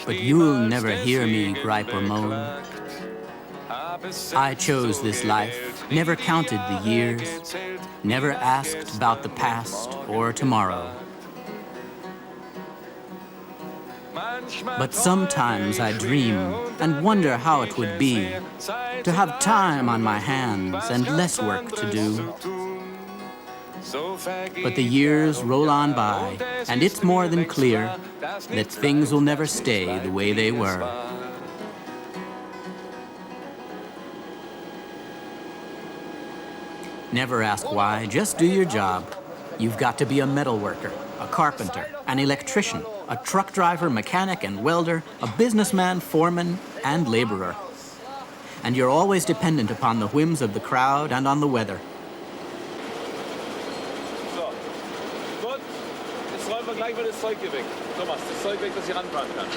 But you'll never hear me gripe or moan. I chose this life, never counted the years, never asked about the past or tomorrow. But sometimes I dream and wonder how it would be to have time on my hands and less work to do. But the years roll on by, and it's more than clear that things will never stay the way they were. Never ask why, just do your job. You've got to be a metal worker, a carpenter, an electrician, a truck driver, mechanic and welder, a businessman, foreman, and laborer. And you're always dependent upon the whims of the crowd and on the weather. So, gut. Jetzt räumen wir gleich mal das Zeug hier weg. Thomas, das Zeug weg, das hier ranfahren kann.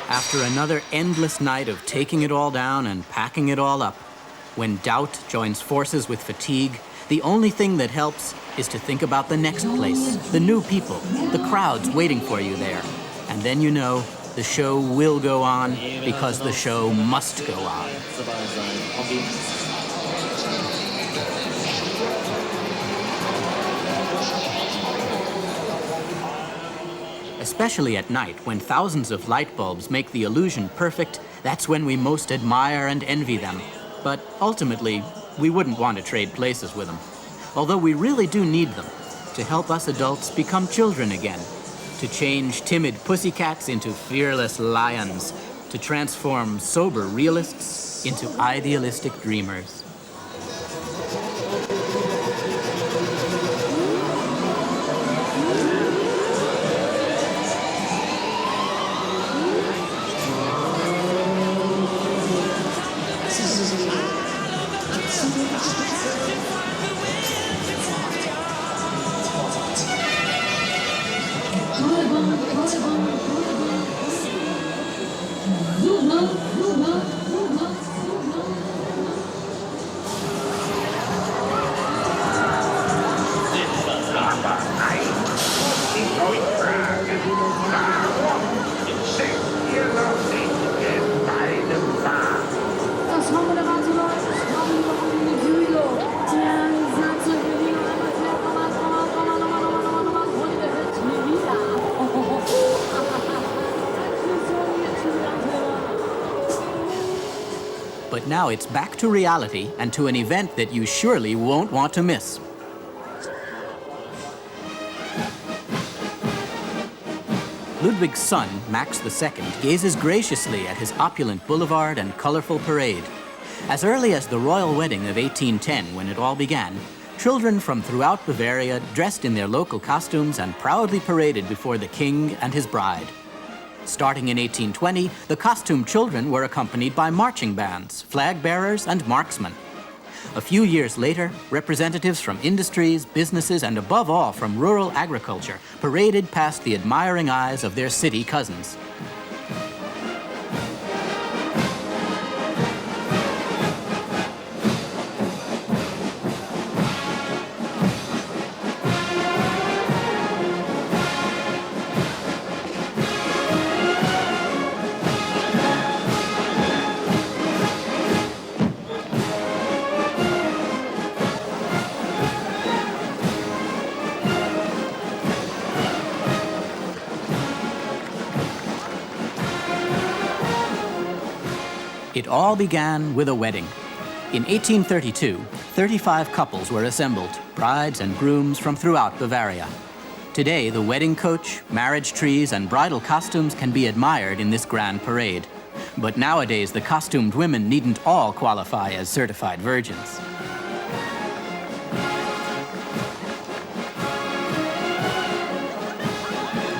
After another endless night of taking it all down and packing it all up, when doubt joins forces with fatigue, the only thing that helps is to think about the next place, the new people, the crowds waiting for you there. And then you know the show will go on because the show must go on. Especially at night, when thousands of light bulbs make the illusion perfect, that's when we most admire and envy them. But ultimately, we wouldn't want to trade places with them. Although we really do need them to help us adults become children again, to change timid pussycats into fearless lions, to transform sober realists into idealistic dreamers. But now it's back to reality and to an event that you surely won't want to miss. Ludwig's son, Max II, gazes graciously at his opulent boulevard and colorful parade. As early as the royal wedding of 1810, when it all began, children from throughout Bavaria dressed in their local costumes and proudly paraded before the king and his bride. Starting in 1820, the costumed children were accompanied by marching bands, flag bearers, and marksmen. A few years later, representatives from industries, businesses, and above all from rural agriculture paraded past the admiring eyes of their city cousins. It all began with a wedding. In 1832, 35 couples were assembled, brides and grooms from throughout Bavaria. Today, the wedding coach, marriage trees, and bridal costumes can be admired in this grand parade. But nowadays, the costumed women needn't all qualify as certified virgins.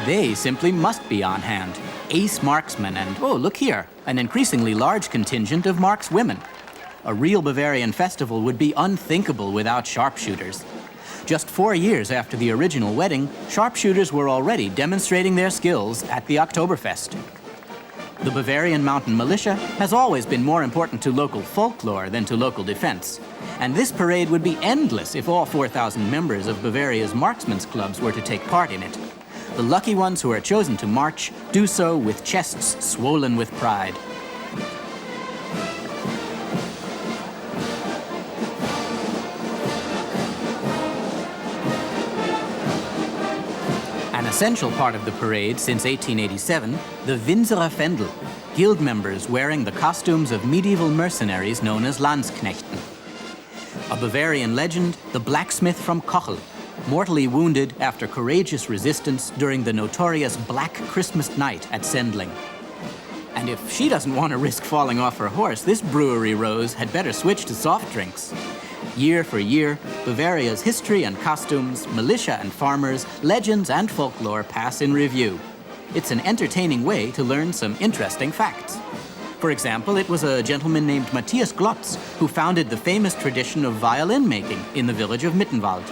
They simply must be on hand. Ace marksmen and, oh, look here, an increasingly large contingent of marks women. A real Bavarian festival would be unthinkable without sharpshooters. Just 4 years after the original wedding, sharpshooters were already demonstrating their skills at the Octoberfest. The Bavarian mountain militia has always been more important to local folklore than to local defense. And this parade would be endless if all 4,000 members of Bavaria's marksmen's clubs were to take part in it. the lucky ones who are chosen to march do so with chests swollen with pride. An essential part of the parade since 1887, the Winzerer Fendel, guild members wearing the costumes of medieval mercenaries known as Landsknechten. A Bavarian legend, the blacksmith from Kochel, mortally wounded after courageous resistance during the notorious Black Christmas Night at Sendling. And if she doesn't want to risk falling off her horse, this brewery rose had better switch to soft drinks. Year for year, Bavaria's history and costumes, militia and farmers, legends and folklore pass in review. It's an entertaining way to learn some interesting facts. For example, it was a gentleman named Matthias Glotz who founded the famous tradition of violin making in the village of Mittenwald.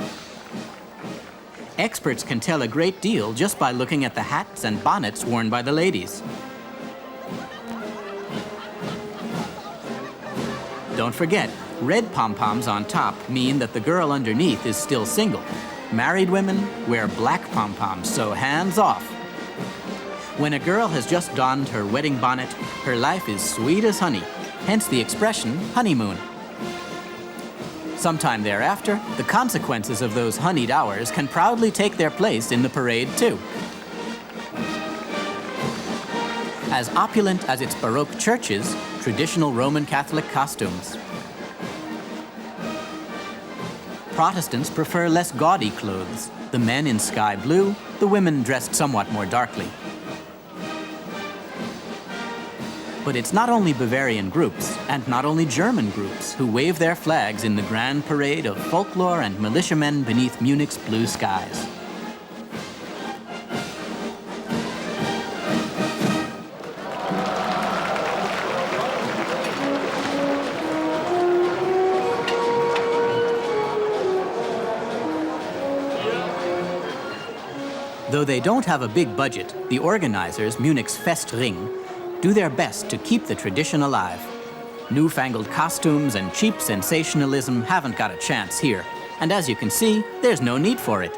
Experts can tell a great deal just by looking at the hats and bonnets worn by the ladies. Don't forget, red pom-poms on top mean that the girl underneath is still single. Married women wear black pom-poms, so hands off. When a girl has just donned her wedding bonnet, her life is sweet as honey, hence the expression honeymoon. Sometime thereafter, the consequences of those honeyed hours can proudly take their place in the parade too. As opulent as its Baroque churches, traditional Roman Catholic costumes. Protestants prefer less gaudy clothes, the men in sky blue, the women dressed somewhat more darkly. But it's not only Bavarian groups, and not only German groups, who wave their flags in the grand parade of folklore and militiamen beneath Munich's blue skies. Though they don't have a big budget, the organizers, Munich's Festring, do their best to keep the tradition alive. Newfangled costumes and cheap sensationalism haven't got a chance here. And as you can see, there's no need for it.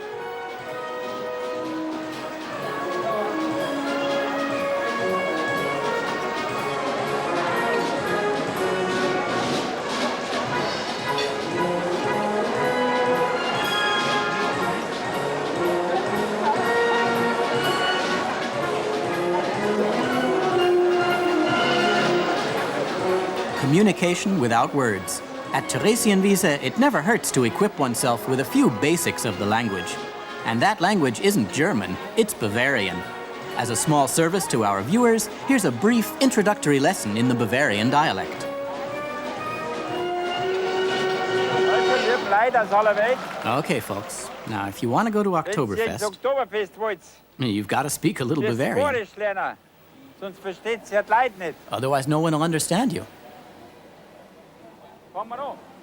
Communication without words. At Theresienwiese, it never hurts to equip oneself with a few basics of the language. And that language isn't German, it's Bavarian. As a small service to our viewers, here's a brief introductory lesson in the Bavarian dialect. Okay, folks. Now, if you want to go to Oktoberfest, you've got to speak a little Bavarian. Otherwise, no one will understand you.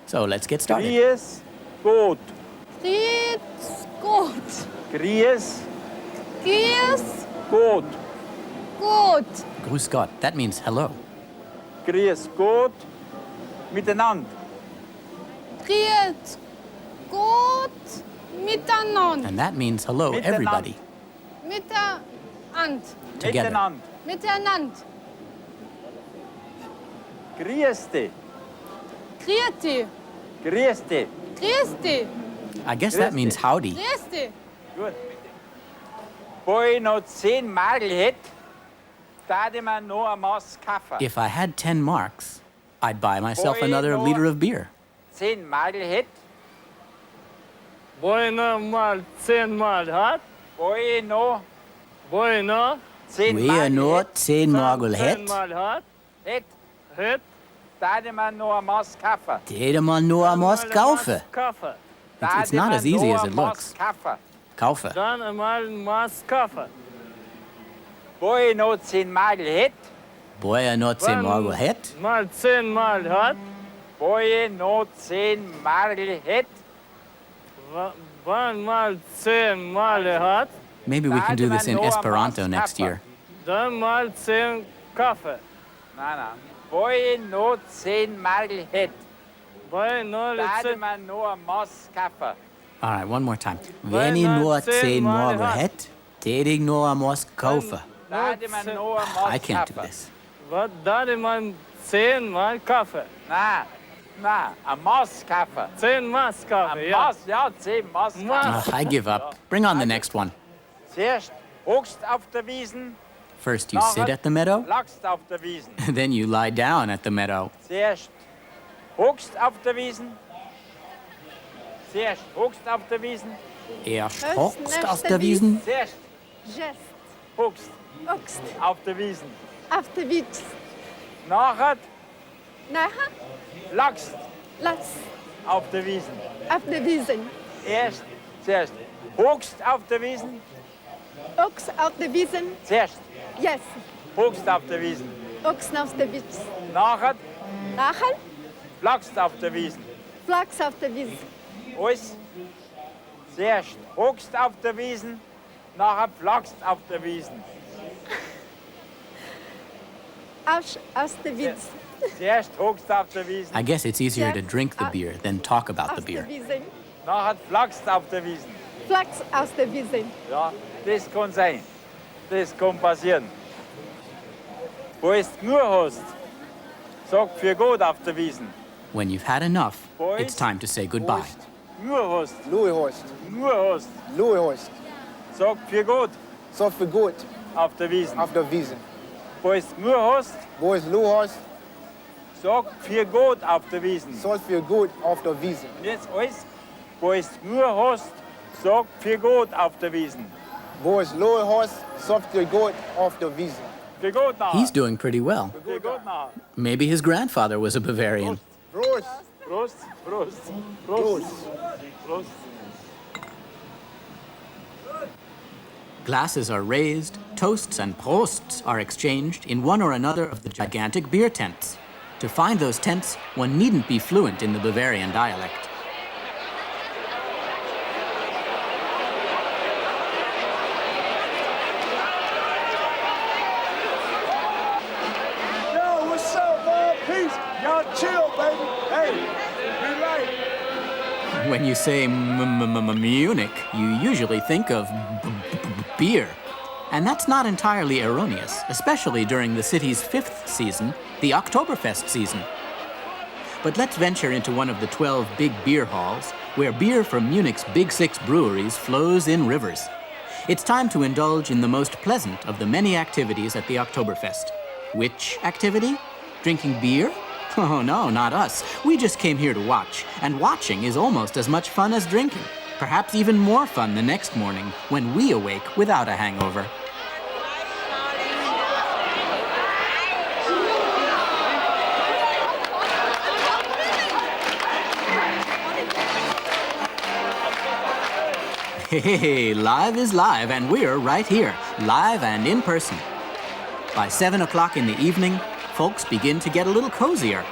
So let's get started. Grüß Gott. Grüß Gott. Grüß Grüß Gott. Gott. Grüß Gott. That means hello. Grüß Gott miteinander. Grüß Gott miteinander. And that means hello, everybody. Miteinander. Together. Miteinander. Miteinander. Grüß dich. Grüß dich. Grüß dich. Grüß dich. I guess that means howdy. Grüß dich. Gut. Wo ich noch 10 Magel hätte, da ich mir noch ein Maß Kaffee. If I had 10 marks, I'd buy myself another liter of beer. 10 Magel hätte, Wo ich noch mal 10 Mal hat, wo ich noch wo ich noch 10 We Magel are not hätte, 10 Morgul 10 het. Mal hat, hätte, da ich mir noch ein Maß Kaffee. Jeder man nur am Ost kaufe. Kaffee. It's not as easy as it looks. Kaffee. Kaufe. Dann einmal ein Maß Kaffee. Wo ich noch 10 Magel hätte, Boy are not 10 Morgul het. Mal 10 Mal hat, wo ich noch 10 Magel hätte, wann mal 10 Male hat, Maybe we can do this in Esperanto next year. dann mal 10 Kaffee. nein, wo ich noch 10 Magel hätte, Bei 0 da ich mir noch ein Maß Kaffee. All right, one more time. Wenn ich nur 10 Morgul het. Tätig nur am Kaufen. Da man nur am I can't do Kaffee. this. Was da man 10-mal Kaffee? Na, am Kaffee. 10-mal Kaffee, Am ja, 10 Maß. I give up. Bring on the next one. Zuerst hockst auf der Wiesen, First you sit at the meadow, lagst auf der Wiesen. then you lie down at the meadow. Zuerst hockst auf der Wiesen. Zuerst hockst auf der Wiesen. Hockst auf der Wiesen. Zuerst Gest. hockst Oxt. auf der Wiesen. Auf der Witz. Nachher Nachher. lagst Lass. auf der Wiesen. Auf der Wiesen. Zuerst hockst auf der Wiesen. Ox auf der Wiesen. Zuerst Yes. hockst auf der Wiesen. Ox auf der Witz. Nachher Nachher. lagst auf der Wiesen. Flachs auf der Wiesen. Alles. Zuerst hockst auf der Wiesen. Nachher flachst auf der Wiesen. Aus der Witz. Zuerst hockst auf der Wiesen. I guess it's easier to drink the beer than talk about the Aus beer. der Wiesen. Nachher flachst auf der Wiesen. Flachs aus der Wiesen. Ja, das kann sein. Das kann passieren. Wo es nur hast, sag für gut auf der Wiesen. When you've had enough, it's time to say goodbye. Nur hast, Louis-Horst, nur hast, Louis-Horst, sag für gut so für gut auf der Wiesen. auf der Wiese. Wo es nur hast, Wo ist Louis-Horst, sag für gut auf der Wiesen. so für gut auf der Wiese. Und jetzt alles, wo es nur hast, sag für gut auf der Wiesen. Wo ist Louis-Horst, so für gut auf der Wiese. Für gut nachher. He's doing pretty well. Für gut nachher. Maybe his grandfather was a Bavarian. Prost, Prost, Prost, Prost, Prost. Prost. Glasses are raised, toasts and prosts are exchanged in one or another of the gigantic beer tents. To find those tents, one needn't be fluent in the Bavarian dialect. Yo, what's up, man? Peace. Y'all chill, baby. Hey, be light. When you say Munich, you usually think of beer. And that's not entirely erroneous, especially during the city's 5th season, the Octoberfest season. But let's venture into one of the 12 big beer halls, where beer from Munich's Big Six breweries flows in rivers. It's time to indulge in the most pleasant of the many activities at the Octoberfest. Which activity? Drinking beer? Oh no, not us. We just came here to watch, and watching is almost as much fun as drinking. Perhaps even more fun the next morning when we awake without a hangover. Hey, live is live, and we're right here, live and in person. By 7 o'clock in the evening, folks begin to get a little cozier.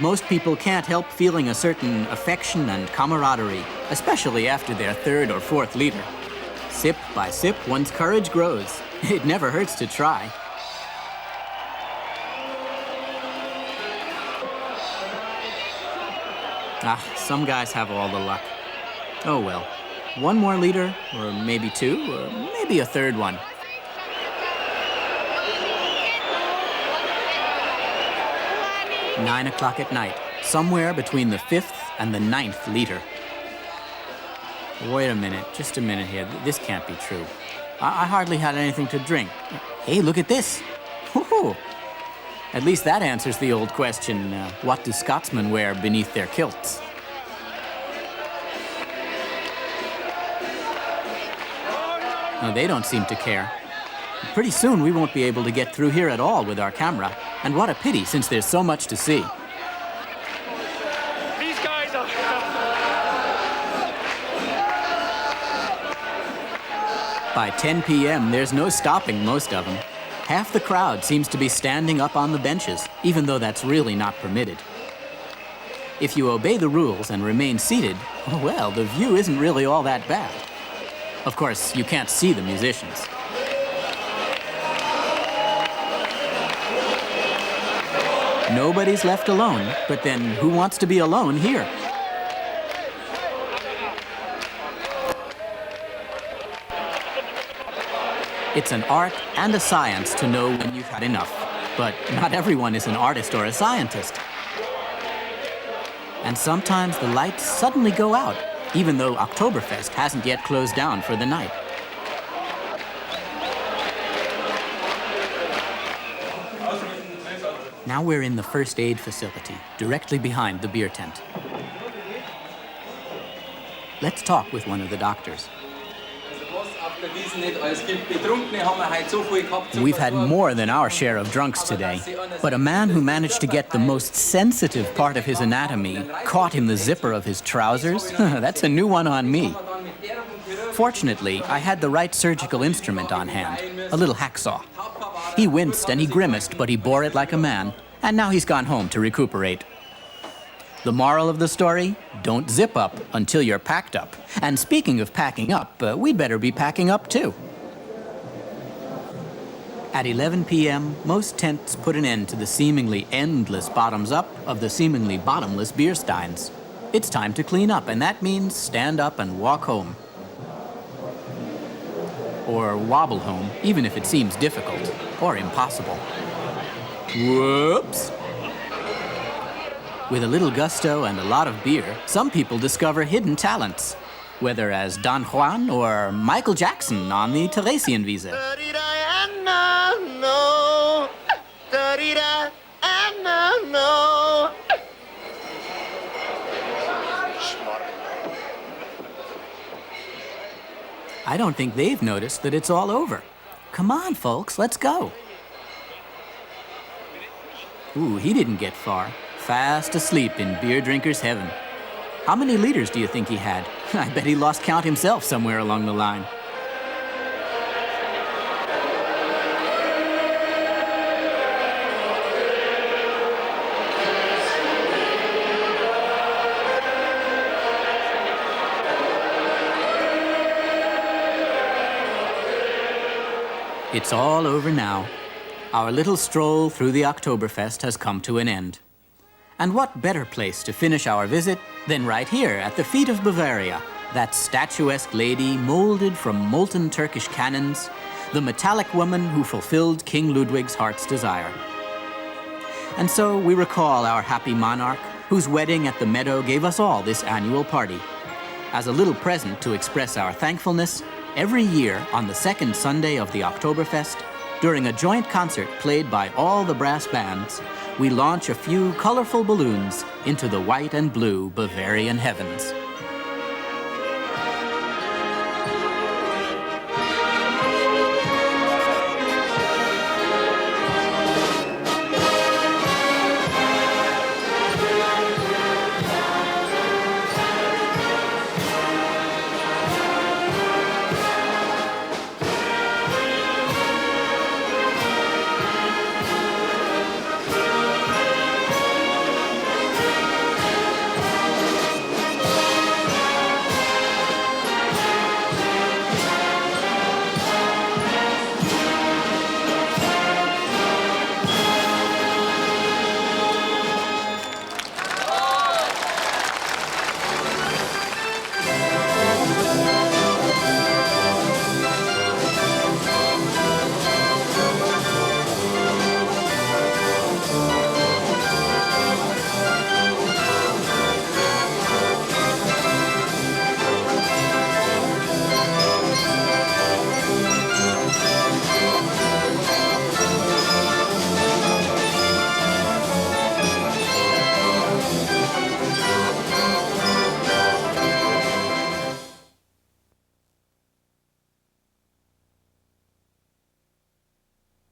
Most people can't help feeling a certain affection and camaraderie, especially after their 3rd or 4th liter. Sip by sip, one's courage grows. It never hurts to try. Some guys have all the luck. Oh well. 1 more liter, or maybe 2, or maybe a 3rd one. Nine o'clock at night, somewhere between the 5th and the 9th liter. Wait a minute, just a minute here. This can't be true. I hardly had anything to drink. Hey, look at this. Woohoo! At least that answers the old question, what do Scotsmen wear beneath their kilts? No, they don't seem to care. Pretty soon we won't be able to get through here at all with our camera. And what a pity, since there's so much to see. These guys are... By 10 p.m., there's no stopping most of them. Half the crowd seems to be standing up on the benches, even though that's really not permitted. If you obey the rules and remain seated, well, the view isn't really all that bad. Of course, you can't see the musicians. Nobody's left alone, but then who wants to be alone here? It's an art and a science to know when you've had enough. But not everyone is an artist or a scientist. And sometimes the lights suddenly go out, even though Octoberfest hasn't yet closed down for the night. Now we're in the first aid facility, directly behind the beer tent. Let's talk with one of the doctors. We've had more than our share of drunks today, but a man who managed to get the most sensitive part of his anatomy caught in the zipper of his trousers? That's a new one on me. Fortunately, I had the right surgical instrument on hand, a little hacksaw. He winced and he grimaced, but he bore it like a man, and now he's gone home to recuperate. The moral of the story? Don't zip up until you're packed up. And speaking of packing up, we'd better be packing up too. At 11 p.m., most tents put an end to the seemingly endless bottoms up of the seemingly bottomless beer steins. It's time to clean up, and that means stand up and walk home. Or wobble home, even if it seems difficult or impossible. Whoops! With a little gusto and a lot of beer, some people discover hidden talents, whether as Don Juan or Michael Jackson on the Theresienwiese. I don't think they've noticed that it's all over. Come on, folks, let's go. Ooh, he didn't get far. Fast asleep in beer drinker's heaven. How many liters do you think he had? I bet he lost count himself somewhere along the line. It's all over now. Our little stroll through the Octoberfest has come to an end. And what better place to finish our visit than right here at the feet of Bavaria, that statuesque lady molded from molten Turkish cannons, the metallic woman who fulfilled King Ludwig's heart's desire. And so we recall our happy monarch, whose wedding at the meadow gave us all this annual party. As a little present to express our thankfulness, every year on the second Sunday of the Octoberfest, during a joint concert played by all the brass bands, we launch a few colorful balloons into the white and blue Bavarian heavens.